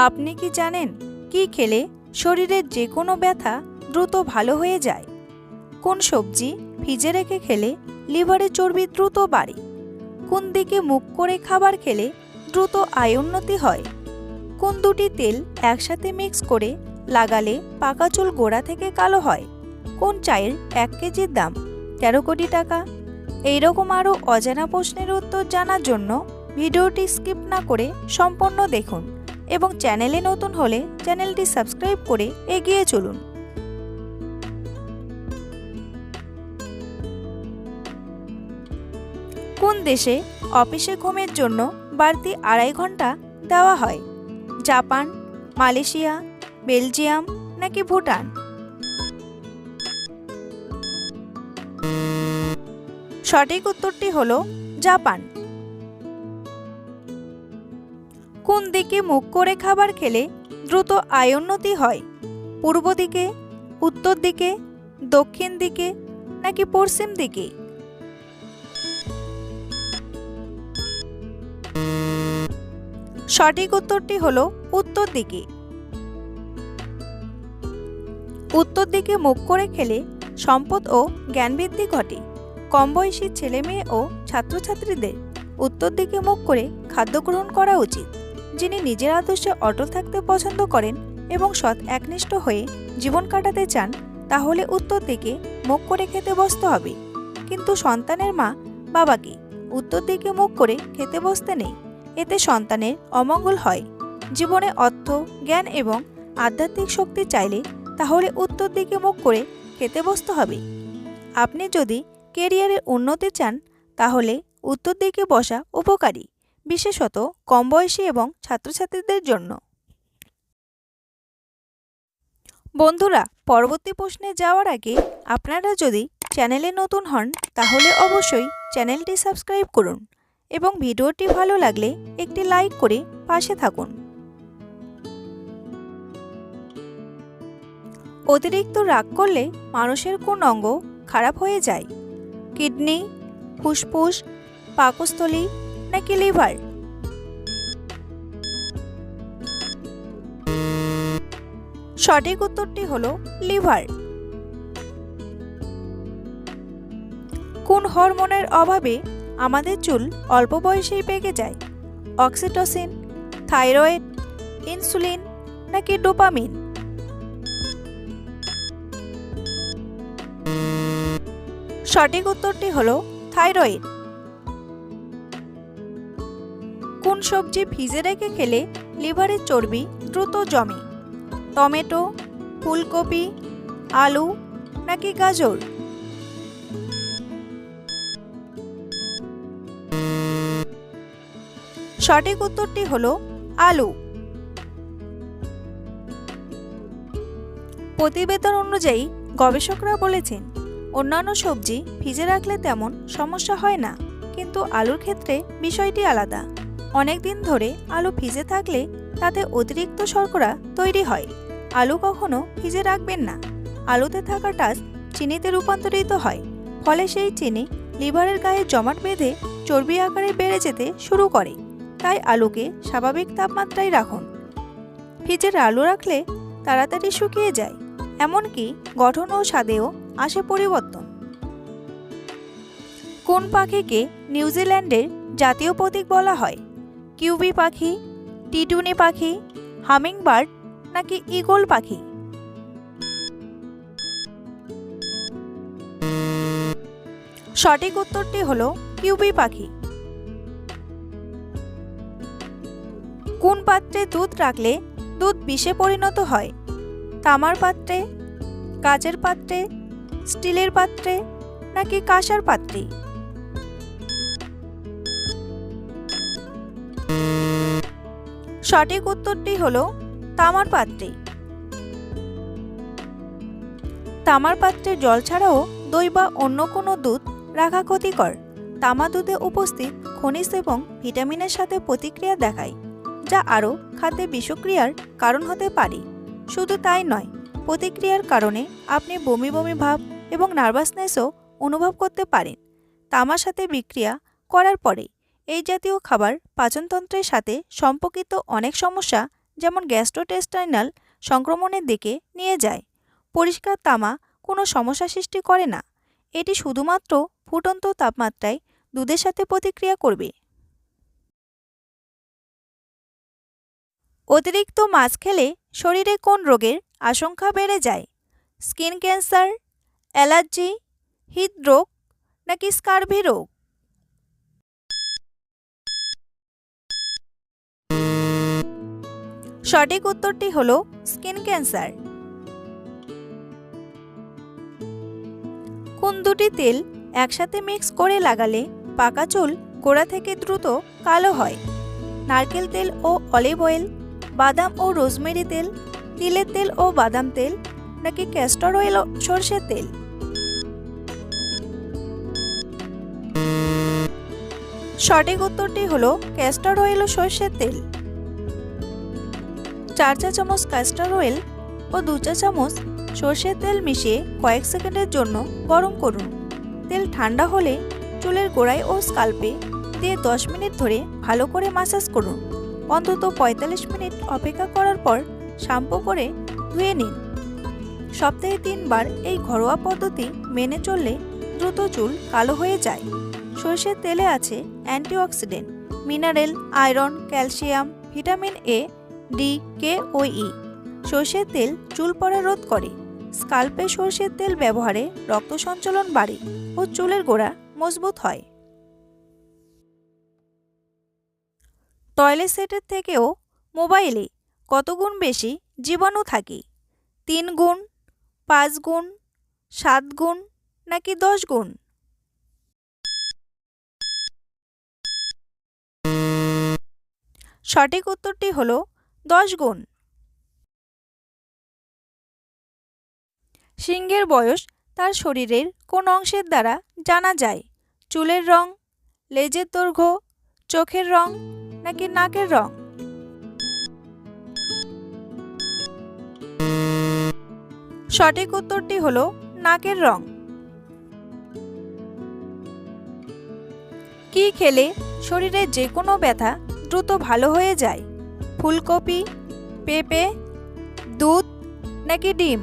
আপনি কি জানেন কি খেলে শরীরের যে কোনো ব্যথা দ্রুত ভালো হয়ে যায়? কোন সবজি ভিজে রেখে খেলে লিভারে চর্বি দ্রুত বাড়ে? কোন দিকে মুখ করে খাবার খেলে দ্রুত আয় উন্নতি হয়? কোন দুটি তেল একসাথে মিক্স করে লাগালে পাকা চুল গোড়া থেকে কালো হয়? কোন চায়ের 1 কেজির দাম 13 কোটি টাকা? এইরকম আরও অজানা প্রশ্নের উত্তর জানার জন্য ভিডিওটি স্কিপ না করে সম্পূর্ণ দেখুন এবং চ্যানেলে নতুন হলে চ্যানেলটি সাবস্ক্রাইব করে এগিয়ে চলুন। কোন দেশে অফিসে ঘুমের জন্য বাড়তি 2.5 ঘন্টা দেওয়া হয়? জাপান, মালয়েশিয়া, বেলজিয়াম নাকি ভুটান? সঠিক উত্তরটি হলো জাপান। কোন দিকে মুখ করে খাবার খেলে দ্রুত আয় উন্নতি হয়? পূর্ব দিকে, উত্তর দিকে, দক্ষিণ দিকে নাকি পশ্চিম দিকে? সঠিক উত্তরটি হলো উত্তর দিকে। উত্তর দিকে মুখ করে খেলে সম্পদ ও জ্ঞান বৃদ্ধি ঘটে। কম বয়সী ছেলে মেয়ে ও ছাত্রছাত্রীদের উত্তর দিকে মুখ করে খাদ্য গ্রহণ করা উচিত। যিনি নিজের আদর্শে অটল থাকতে পছন্দ করেন এবং সৎ একনিষ্ঠ হয়ে জীবন কাটাতে চান, তাহলে উত্তর দিকে মুখ করে খেতে বসতে হবে। কিন্তু সন্তানের মা বাবাকে উত্তর দিকে মুখ করে খেতে বসতে নেই, এতে সন্তানের অমঙ্গল হয়। জীবনে অর্থ, জ্ঞান এবং আধ্যাত্মিক শক্তি চাইলে তাহলে উত্তর দিকে মুখ করে খেতে বসতে হবে। আপনি যদি ক্যারিয়ারে উন্নতি চান তাহলে উত্তর দিকে বসা উপকারী, বিশেষত কম বয়সী এবং ছাত্রছাত্রীদের জন্য। বন্ধুরা, পরবর্তী প্রশ্নে যাওয়ার আগে আপনারা যদি চ্যানেলে নতুন হন তাহলে অবশ্যই চ্যানেলটি সাবস্ক্রাইব করুন এবং ভিডিওটি ভালো লাগলে একটি লাইক করে পাশে থাকুন। অতিরিক্ত রাগ করলে মানুষের কোন অঙ্গ খারাপ হয়ে যায়? কিডনি, ফুসফুস, পাকস্থলী নাকি লিভার? সঠিক উত্তরটি হলো লিভার। কোন হরমোনের অভাবে আমাদের চুল অল্প বয়সেই পেকে যায়? অক্সিটোসিন, থাইরয়েড, ইনসুলিন নাকি ডোপামিন? সঠিক উত্তরটি হলো থাইরয়েড। কোন সবজি ভিজে রেখে খেলে লিভারের চর্বি দ্রুত জমে? টমেটো, ফুলকপি, আলু নাকি গাজর? সঠিক উত্তরটি হলো আলু। প্রতিবেদন অনুযায়ী গবেষকরা বলেছেন অন্যান্য সবজি ভিজে রাখলে তেমন সমস্যা হয় না, কিন্তু আলুর ক্ষেত্রে বিষয়টি আলাদা। অনেক দিন ধরে আলু ভিজে থাকলে তাতে অতিরিক্ত শর্করা তৈরি হয়। আলু কখনো ভিজে রাখবেন না। আলুতে থাকা টাচ চিনিতে রূপান্তরিত হয়, ফলে সেই চিনি লিভারের গায়ে জমাট বেঁধে চর্বি আকারে বেড়ে যেতে শুরু করে। তাই আলুকে স্বাভাবিক তাপমাত্রায় রাখুন। ফ্রিজের আলু রাখলে তাড়াতাড়ি শুকিয়ে যায়, এমনকি গঠন ও স্বাদেও আসে পরিবর্তন। কোন পাখিকে নিউজিল্যান্ডের জাতীয় প্রতীক বলা হয়? কিউবি পাখি, টিটুনি পাখি, হামিংবার্ড নাকি ঈগল পাখি? সঠিক উত্তরটি হলো কিউবি পাখি। কোন পাত্রে দুধ রাখলে দুধ বিষে পরিণত হয়? তামার পাত্রে, কাচের পাত্রে, স্টিলের পাত্রে নাকি কাঁসার পাত্রে? সঠিক উত্তরটি হলো তামার পাত্রে। তামার পাত্রে জল ছাড়াও দই বা অন্য কোনো দুধ রাখা ক্ষতিকর। তামা দুধে উপস্থিত খনিজ এবং ভিটামিনের সাথে প্রতিক্রিয়া দেখায়, যা আরও খাদ্যে বিষক্রিয়ার কারণ হতে পারে। শুধু তাই নয়, প্রতিক্রিয়ার কারণে আপনি বমি বমি ভাব এবং নার্ভাসনেসও অনুভব করতে পারেন। তামার সাথে বিক্রিয়া করার পরে এই জাতীয় খাবার পাচনতন্ত্রের সাথে সম্পর্কিত অনেক সমস্যা যেমন গ্যাস্ট্রোইন্টেস্টাইনাল সংক্রমণের দিকে নিয়ে যায়। পরিষ্কার তামা কোনো সমস্যা সৃষ্টি করে না, এটি শুধুমাত্র ফুটন্ত তাপমাত্রায় দুধের সাথে প্রতিক্রিয়া করবে। অতিরিক্ত মাছ খেলে শরীরে কোন রোগের আশঙ্কা বেড়ে যায়? স্কিন ক্যান্সার, অ্যালার্জি, হৃদরোগ নাকি স্কার্ভি রোগ? সঠিক উত্তরটি হলো স্কিন ক্যান্সার। কোন দুটি তেল একসাথে মিক্স করে লাগালে পাকা চুল গোড়া থেকে দ্রুত কালো হয়? নারকেল তেল ও অলিভ অয়েল, বাদাম ও রোজমেরি তেল, তিলের তেল ও বাদাম তেল নাকি ক্যাস্টর অয়েল ও সরষের তেল? সঠিক উত্তরটি হলো ক্যাস্টর অয়েল ও সরষের তেল। 4 চা চামচ ক্যাস্টর অয়েল ও 2 চা চামচ সরষের তেল মিশিয়ে কয়েক সেকেন্ডের জন্য গরম করুন। তেল ঠান্ডা হলে চুলের গোড়ায় ও স্কাল্পে দিয়ে 10 মিনিট ধরে ভালো করে ম্যাসাজ করুন। অন্তত 45 মিনিট অপেক্ষা করার পর শ্যাম্পু করে ধুয়ে নিন। সপ্তাহে 3 বার এই ঘরোয়া পদ্ধতি মেনে চললে দ্রুত চুল কালো হয়ে যায়। সরষের তেলে আছে antioxidant, mineral, iron, calcium, vitamin A, D, K ও ই। সরষের তেল চুল পড়া রোধ করে। স্কাল্পে সরষের তেল ব্যবহারে রক্ত সঞ্চালন বাড়ে ও চুলের গোড়া মজবুত হয়। টয়লেট সেটের থেকেও মোবাইলে কত গুণ বেশি জীবাণু থাকে? 3 গুণ, 5 গুণ, 7 গুণ নাকি 10 গুণ? সঠিক উত্তরটি হলো 10 গুণ। সিংহের বয়স তার শরীরের কোন অংশের দ্বারা জানা যায়? চুলের রং, লেজের দৈর্ঘ্য, চোখের রং নাকি নাকের রং? সঠিক উত্তরটি হলো নাকের রং। কি খেলে শরীরে যে কোনো ব্যথা দ্রুত ভালো হয়ে যায়? ফুলকপি, পেঁপে, দুধ নাকি ডিম?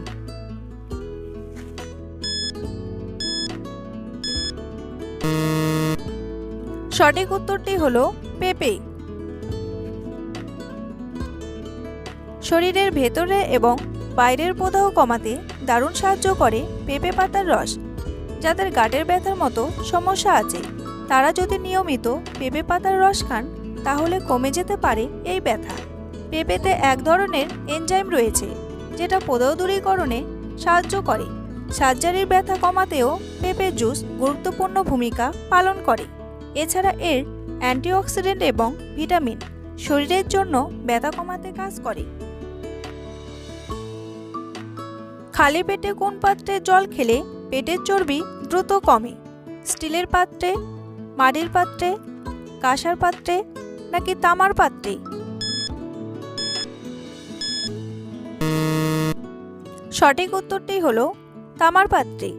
সঠিক উত্তরটি হলো পেঁপে। শরীরের ভেতরে এবং বাইরের প্রদাহ কমাতে দারুণ সাহায্য করে পেঁপে পাতার রস। যাদের গাঁটের ব্যথার মতো সমস্যা আছে তারা যদি নিয়মিত পেঁপে পাতার রস খান তাহলে কমে যেতে পারে এই ব্যথা। পেঁপেতে এক ধরনের এনজাইম রয়েছে যেটা প্রদাহ দূরীকরণে সাহায্য করে। সার্জারির ব্যথা কমাতেও পেঁপের জুস গুরুত্বপূর্ণ ভূমিকা পালন করে। এছাড়া এর অ্যান্টিঅক্সিডেন্ট এবং ভিটামিন শরীরের জন্য ব্যথা কমাতে কাজ করে। খালি পেটে কোন পাত্রে জল খেলে পেটের চর্বি দ্রুত কমে? স্টিলের পাত্রে, মাটির পাত্রে, কাঁসার পাত্রে নাকি তামার পাত্রে? সঠিক উত্তরটি হলো তামার পাত্রে।